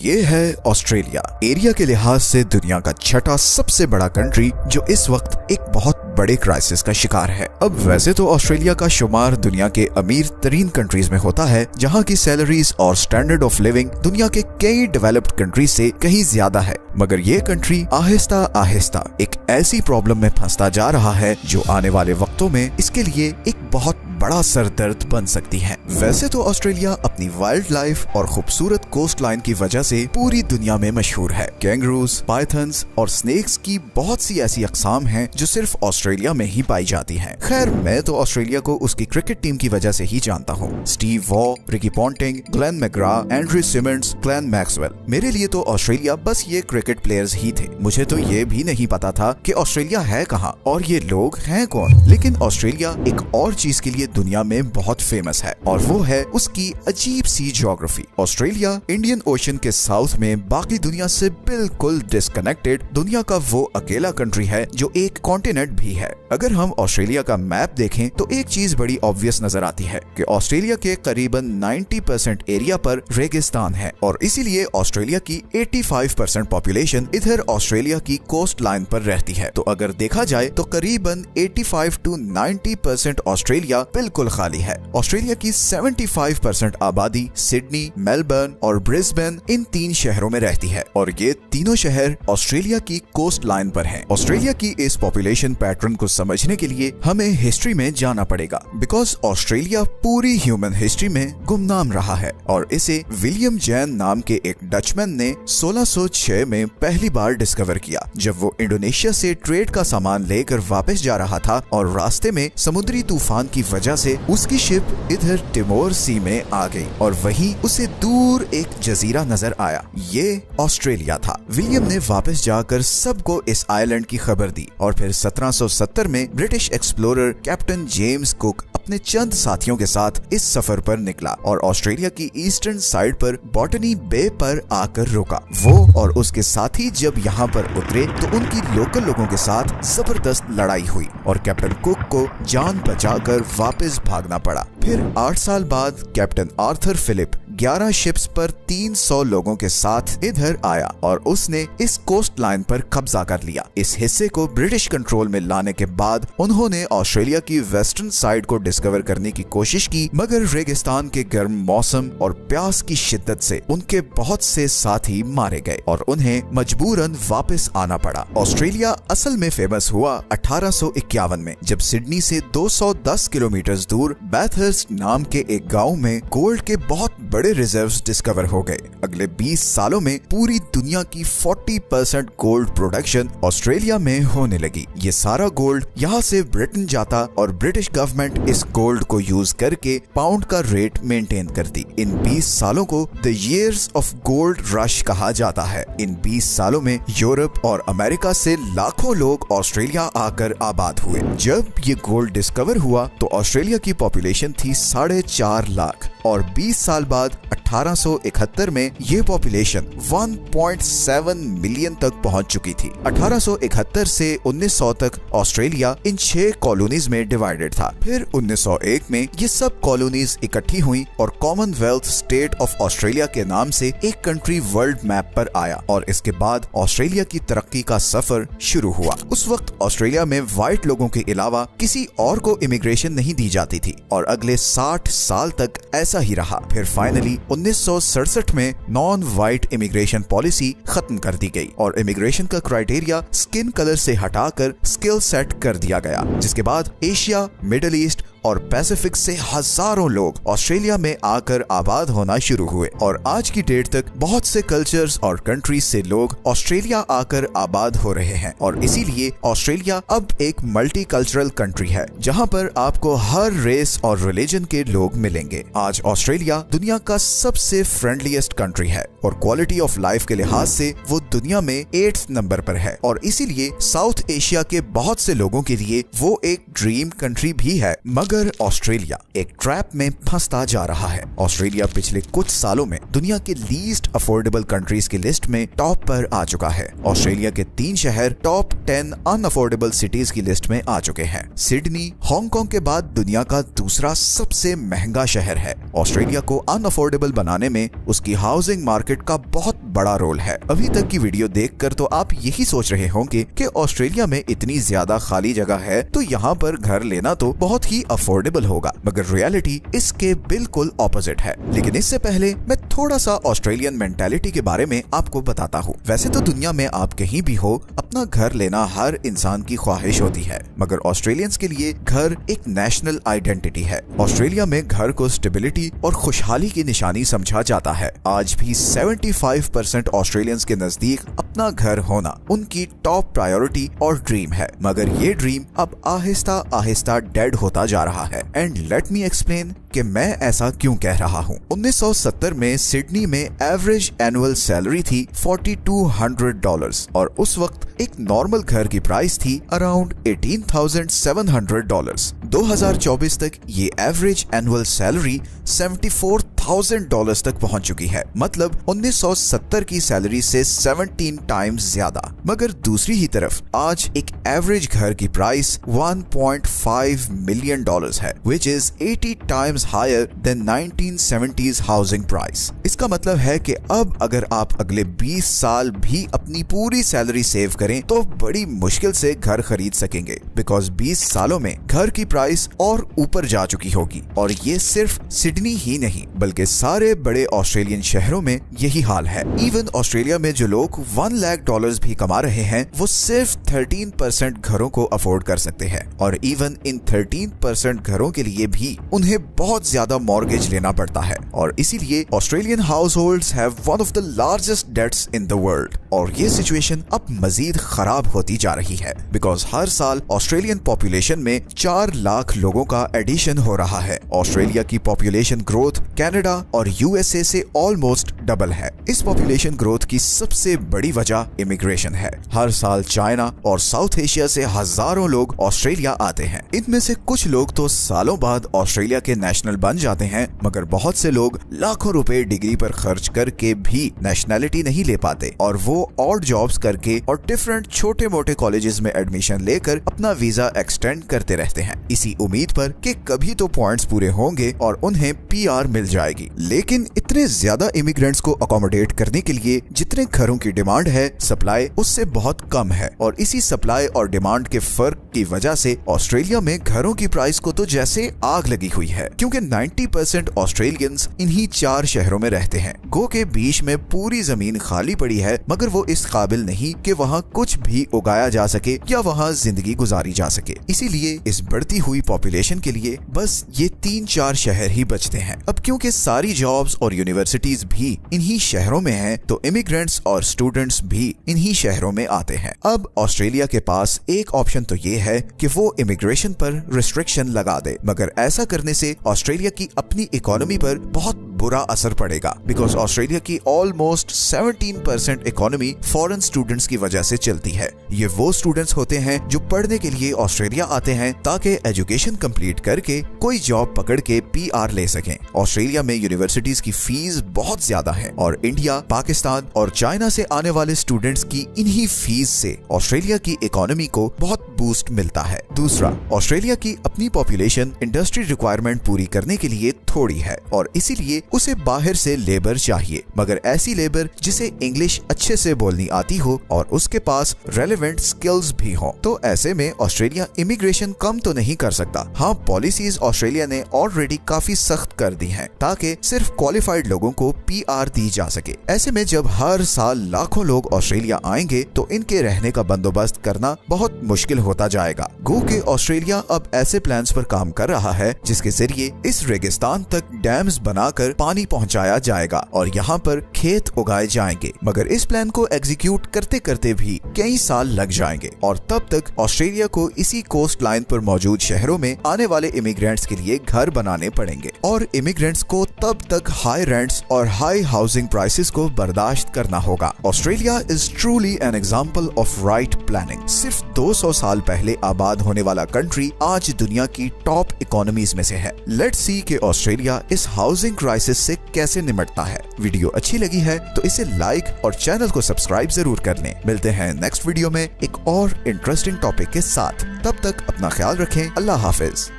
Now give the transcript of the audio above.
ये है Australia. Area के लिहाज से दुनिया का छठा सबसे बड़ा कंट्री जो इस वक्त एक बहुत बड़े क्राइसिस का शिकार है। अब वैसे तो ऑस्ट्रेलिया का शुमार दुनिया के अमीर तरीन कंट्रीज में होता है, जहाँ की सैलरीज और स्टैंडर्ड ऑफ लिविंग दुनिया के कई डेवलप्ड कंट्रीज से कहीं ज्यादा है। मगर ये कंट्री आहिस्ता आहिस्ता एक ऐसी प्रॉब्लम में फंसता जा रहा है जो आने वाले वक्तों में इसके लिए एक बहुत बड़ा सरदर्द बन सकती है। वैसे तो ऑस्ट्रेलिया अपनी वाइल्ड लाइफ और खूबसूरत कोस्ट लाइन की वजह से पूरी दुनिया में मशहूर है। कैंगरूज, पाइथन्स और स्नेक्स की बहुत सी ऐसी अकसाम हैं जो सिर्फ ऑस्ट्रेलिया में ही पाई जाती हैं। खैर, मैं तो ऑस्ट्रेलिया को उसकी क्रिकेट टीम की वजह से ही जानता हूँ। Steve Waugh, Ricky Ponting, Glenn McGrath, Andrew Symonds, Glenn Maxwell. मेरे लिए तो ऑस्ट्रेलिया बस ये क्रिकेट प्लेयर्स ही थे। मुझे तो ये भी नहीं पता था कि ऑस्ट्रेलिया है कहाँ और ये लोग हैं कौन। लेकिन ऑस्ट्रेलिया एक और चीज के लिए दुनिया में बहुत फेमस है और वो है उसकी अजीब सी ज्योग्राफी। ऑस्ट्रेलिया इंडियन ओशन के साउथ में बाकी दुनिया से बिल्कुल डिस्कनेक्टेड दुनिया का वो अकेला कंट्री है जो एक कॉन्टिनेंट भी है। अगर हम ऑस्ट्रेलिया का मैप देखें तो एक चीज बड़ी ऑब्वियस नजर आती है कि ऑस्ट्रेलिया के करीबन 90% एरिया पर रेगिस्तान है और इसीलिए ऑस्ट्रेलिया की 85% पॉपुलेशन इधर ऑस्ट्रेलिया की कोस्ट लाइन पर रहती है। तो अगर देखा जाए तो करीबन 85 to 90% ऑस्ट्रेलिया बिल्कुल खाली है। ऑस्ट्रेलिया की 75% आबादी सिडनी, मेलबर्न और ब्रिस्बेन इन 3 शहरों में रहती है और ये तीनों शहर ऑस्ट्रेलिया की कोस्ट लाइन पर हैं। ऑस्ट्रेलिया की इस पॉपुलेशन पैटर्न को समझने के लिए हमें हिस्ट्री में जाना पड़ेगा, बिकॉज ऑस्ट्रेलिया पूरी ह्यूमन हिस्ट्री में गुमनाम रहा है और इसे विलियम जैन नाम के एक डचमैन ने 1606 में पहली बार डिस्कवर किया, जब वो इंडोनेशिया से ट्रेड का सामान लेकर वापस जा रहा था और रास्ते में समुद्री तूफान की वजह से उसकी शिप इधर टिमोर सी में आ गई और वहीं उसे दूर एक जजीरा नजर आया। ये ऑस्ट्रेलिया था। विलियम ने वापस जाकर सबको इस आइलैंड की खबर दी और फिर 1770 में British explorer captain James cook अपने चंद साथियों के साथ इस सफर पर निकला और ऑस्ट्रेलिया की ईस्टर्न साइड पर बॉटनी बे पर आकर रुका। वो और उसके साथी जब यहाँ पर उतरे तो उनकी लोकल लोगों के साथ जबरदस्त लड़ाई हुई और कैप्टन कुक को जान बचाकर वापस भागना पड़ा। फिर 8 साल बाद कैप्टन आर्थर फिलिप 11 शिप्स पर 300 लोगों के साथ इधर आया और उसने इस कोस्ट लाइन पर कब्जा कर लिया। इस हिस्से को ब्रिटिश कंट्रोल में लाने के बाद उन्होंने ऑस्ट्रेलिया की वेस्टर्न साइड को डिस्कवर करने की कोशिश की, मगर रेगिस्तान के गर्म मौसम और प्यास की शिद्दत से उनके बहुत से साथी मारे गए और उन्हें मजबूरन वापस आना पड़ा। ऑस्ट्रेलिया असल में फेमस हुआ 1851 में, जब सिडनी से 210 किलोमीटर दूर बैथर्स्ट नाम के एक गाँव में गोल्ड के बहुत बड़े रिजर्व्स डिस्कवर हो गए। अगले 20 सालों में पूरी दुनिया की 40% गोल्ड प्रोडक्शन ऑस्ट्रेलिया में होने लगी। ये सारा गोल्ड यहाँ से ब्रिटेन जाता और ब्रिटिश गवर्नमेंट इस गोल्ड को यूज करके पाउंड का रेट मेंटेन करती। इन 20 सालों को the years of gold rush कहा जाता है। इन 20 सालों में यूरोप और अमेरिका से लाखों लोग ऑस्ट्रेलिया आकर आबाद हुए। जब ये गोल्ड डिस्कवर हुआ तो ऑस्ट्रेलिया की पॉपुलेशन थी 4.5 लाख और 20 साल बाद 1871 में ये पॉपुलेशन 1.7 मिलियन तक पहुंच चुकी थी। 1871 से 1900 तक ऑस्ट्रेलिया इन 6 कॉलोनीज में डिवाइडेड था। फिर 1901 में ये सब कॉलोनीज इकट्ठी हुई और कॉमनवेल्थ स्टेट ऑफ ऑस्ट्रेलिया के नाम से एक कंट्री वर्ल्ड मैप पर आया और इसके बाद ऑस्ट्रेलिया की तरक्की का सफर शुरू हुआ। उस वक्त ऑस्ट्रेलिया में व्हाइट लोगों के अलावा किसी और को इमिग्रेशन नहीं दी जाती थी और अगले 60 साल तक ऐसा ही रहा। फिर फाइनली 1967 में नॉन व्हाइट इमिग्रेशन पॉलिसी खत्म कर दी गई और इमिग्रेशन का क्राइटेरिया स्किन कलर से हटाकर स्किल सेट कर दिया गया, जिसके बाद एशिया, मिडिल ईस्ट और पैसिफिक से हजारों लोग ऑस्ट्रेलिया में आकर आबाद होना शुरू हुए और आज की डेट तक बहुत से कल्चर्स और कंट्रीज से लोग ऑस्ट्रेलिया आकर आबाद हो रहे हैं और इसीलिए ऑस्ट्रेलिया अब एक मल्टीकल्चरल कंट्री है जहां पर आपको हर रेस और रिलीजन के लोग मिलेंगे। आज ऑस्ट्रेलिया दुनिया का सबसे फ्रेंडलीएस्ट कंट्री है और क्वालिटी ऑफ लाइफ के लिहाज से वो दुनिया में 8th नंबर पर है और इसीलिए साउथ एशिया के बहुत से लोगों के लिए वो एक ड्रीम कंट्री भी है। मगर मगर ऑस्ट्रेलिया एक ट्रैप में फंसता जा रहा है। ऑस्ट्रेलिया पिछले कुछ सालों में दुनिया के लीस्ट अफोर्डेबल कंट्रीज की लिस्ट में टॉप पर आ चुका है। ऑस्ट्रेलिया के 3 शहर टॉप 10 अनअफोर्डेबल सिटीज की लिस्ट में आ चुके हैं। सिडनी हांगकांग के बाद दुनिया का दूसरा सबसे महंगा शहर है। ऑस्ट्रेलिया को अनअफोर्डेबल बनाने में उसकी हाउसिंग मार्केट का बहुत बड़ा रोल है। अभी तक की वीडियो देखकर तो आप यही सोच रहे होंगे कि ऑस्ट्रेलिया में इतनी ज्यादा खाली जगह है तो यहाँ पर घर लेना तो बहुत ही अफोर्डेबल होगा, मगर रियलिटी इसके बिल्कुल ऑपोजिट है। लेकिन इससे पहले मैं थोड़ा सा ऑस्ट्रेलियन मेंटालिटी के बारे में आपको बताता हूँ। वैसे तो दुनिया में आप कहीं भी हो अपना घर लेना हर इंसान की ख्वाहिश होती है, मगर ऑस्ट्रेलियंस के लिए घर एक नेशनल आइडेंटिटी है। ऑस्ट्रेलिया में घर को स्टेबिलिटी और खुशहाली की निशानी समझा जाता है। आज भी 75% ऑस्ट्रेलियंस के नजदीक अपना घर होना उनकी टॉप प्रायोरिटी और ड्रीम है, मगर ये ड्रीम अब आहिस्ता आहिस्ता डेड होता जा रहा है। एंड लेट मी एक्सप्लेन कि मैं ऐसा क्यों कह रहा हूँ। 1970 में सिडनी में एवरेज एनुअल सैलरी थी $4,200 और उस वक्त एक नॉर्मल घर की प्राइस थी अराउंड $18,700। 2024 तक ये एवरेज एनुअल सैलरी $74,000 तक पहुंच चुकी है, मतलब 1970 की सैलरी से 17 टाइम्स ज्यादा। मगर दूसरी ही तरफ आज एक एवरेज घर की प्राइस $1.5 मिलियन है, which is 80 times higher than 1970s housing price. इसका मतलब है कि अब अगर आप अगले 20 साल भी अपनी पूरी सैलरी सेव करें तो बड़ी मुश्किल से घर खरीद सकेंगे, बिकॉज 20 सालों में घर की प्राइस और ऊपर जा चुकी होगी। और ये सिर्फ सिडनी ही नहीं बल्कि सारे बड़े ऑस्ट्रेलियन शहरों में यही हाल है। इवन ऑस्ट्रेलिया में जो लोग $1 लाख भी कमा रहे हैं वो सिर्फ 13% घरों को अफोर्ड कर सकते हैं, और इवन इन 13% घरों के लिए भी उन्हें बहुत ज्यादा मॉर्गेज लेना पड़ता है। और इसीलिए Australian households have one of the largest debts in the world. और ये सिचुएशन अब मजीद खराब होती जा रही है, बिकॉज हर साल ऑस्ट्रेलियन पॉपुलेशन में 4 लाख लोगों का एडिशन हो रहा है। ऑस्ट्रेलिया की पॉपुलेशन ग्रोथ कनाडा और यूएसए से ऑलमोस्ट डबल है। इस पॉपुलेशन ग्रोथ की सबसे बड़ी वजह इमिग्रेशन है। हर साल चाइना और साउथ एशिया से हजारों लोग ऑस्ट्रेलिया आते हैं। इनमें से कुछ लोग तो सालों बाद ऑस्ट्रेलिया के नेशनल बन जाते हैं, मगर बहुत से लोग लाखों रुपए डिग्री पर खर्च करके भी नेशनैलिटी नहीं ले पाते, और वो ऑड जॉब्स करके और डिफरेंट छोटे मोटे कॉलेजेस में एडमिशन लेकर अपना वीजा एक्सटेंड करते रहते हैं, इसी उम्मीद पर कि कभी तो पॉइंट्स पूरे होंगे और उन्हें पीआर मिल जाएगी। लेकिन इतने ज्यादा इमिग्रेंट्स को अकोमोडेट करने के लिए जितने घरों की डिमांड है, सप्लाई उससे बहुत कम है। और इसी सप्लाई और डिमांड के फर्क की वजह से ऑस्ट्रेलिया में घरों की प्राइस को तो जैसे आग लगी हुई है, क्योंकि 90% ऑस्ट्रेलियंस इन्हीं 4 शहरों में रहते हैं। गो के बीच में पूरी जमीन खाली पड़ी है, मगर वो इस काबिल नहीं कि वहाँ कुछ भी उगाया जा सके या वहाँ जिंदगी गुजारी जा सके। इसीलिए इस बढ़ती हुई पॉपुलेशन के लिए बस ये 3-4 शहर ही बचते हैं। अब क्योंकि सारी जॉब्स और यूनिवर्सिटीज भी इन्हीं शहरों में हैं, तो इमिग्रेंट्स और स्टूडेंट्स भी इन्हीं शहरों में आते हैं। अब ऑस्ट्रेलिया के पास एक ऑप्शन तो ये है कि वो इमिग्रेशन पर रिस्ट्रिक्शन लगा दे, मगर ऐसा करने से ऑस्ट्रेलिया की अपनी इकोनॉमी पर बहुत बुरा असर पड़ेगा, बिकॉज ऑस्ट्रेलिया की ऑलमोस्ट 17% इकोनॉमी फॉरेन स्टूडेंट्स की वजह से चलती है। ये वो स्टूडेंट्स होते हैं जो पढ़ने के लिए ऑस्ट्रेलिया आते हैं ताकि एजुकेशन कंप्लीट करके कोई जॉब पकड़ के पीआर ले सकें। ऑस्ट्रेलिया में यूनिवर्सिटीज की फीस बहुत ज्यादा है, और इंडिया, पाकिस्तान और चाइना से आने वाले स्टूडेंट्स की इन्हीं फीस से ऑस्ट्रेलिया की इकोनॉमी को बहुत बूस्ट मिलता है। दूसरा, ऑस्ट्रेलिया की अपनी पॉपुलेशन इंडस्ट्री रिक्वायरमेंट पूरी करने के लिए थोड़ी है, और इसीलिए उसे बाहर से लेबर चाहिए, मगर ऐसी लेबर जिसे इंग्लिश अच्छे से बोलनी आती हो और उसके पास रेलेवेंट स्किल्स भी हो। तो ऐसे में ऑस्ट्रेलिया इमिग्रेशन कम तो नहीं कर सकता। हाँ, पॉलिसीज ऑस्ट्रेलिया ने ऑलरेडी काफी सख्त कर दी हैं ताकि सिर्फ क्वालिफाइड लोगों को पीआर दी जा सके। ऐसे में जब हर साल लाखों लोग ऑस्ट्रेलिया आएंगे तो इनके रहने का बंदोबस्त करना बहुत मुश्किल होता जाएगा। गो के ऑस्ट्रेलिया अब ऐसे प्लान्स पर काम कर रहा है जिसके जरिए इस रेगिस्तान तक डैम्स बनाकर पानी पहुंचाया जाएगा और यहाँ पर खेत उगाए जाएंगे, मगर इस प्लान को एग्जीक्यूट करते करते भी कई साल लग जाएंगे और तब तक ऑस्ट्रेलिया को इसी कोस्ट लाइन पर मौजूद शहरों में आने वाले इमिग्रेंट्स के लिए घर बनाने पड़ेंगे और इमिग्रेंट्स को तब तक हाई रेंट्स और हाई हाउसिंग प्राइसेस को बर्दाश्त करना होगा। Australia is truly an example of right planning. सिर्फ 200 साल पहले आबाद होने वाला कंट्री आज दुनिया की टॉप इकोनॉमीज में से है। लेट्स सी कि ऑस्ट्रेलिया इस हाउसिंग क्राइसिस से कैसे निपटता है। वीडियो अच्छी लगी है तो इसे लाइक और चैनल को सब्सक्राइब जरूर कर लें। मिलते हैं नेक्स्ट वीडियो में एक और इंटरेस्टिंग टॉपिक के साथ। तब तक अपना ख्याल रखें। अल्लाह हाफिज।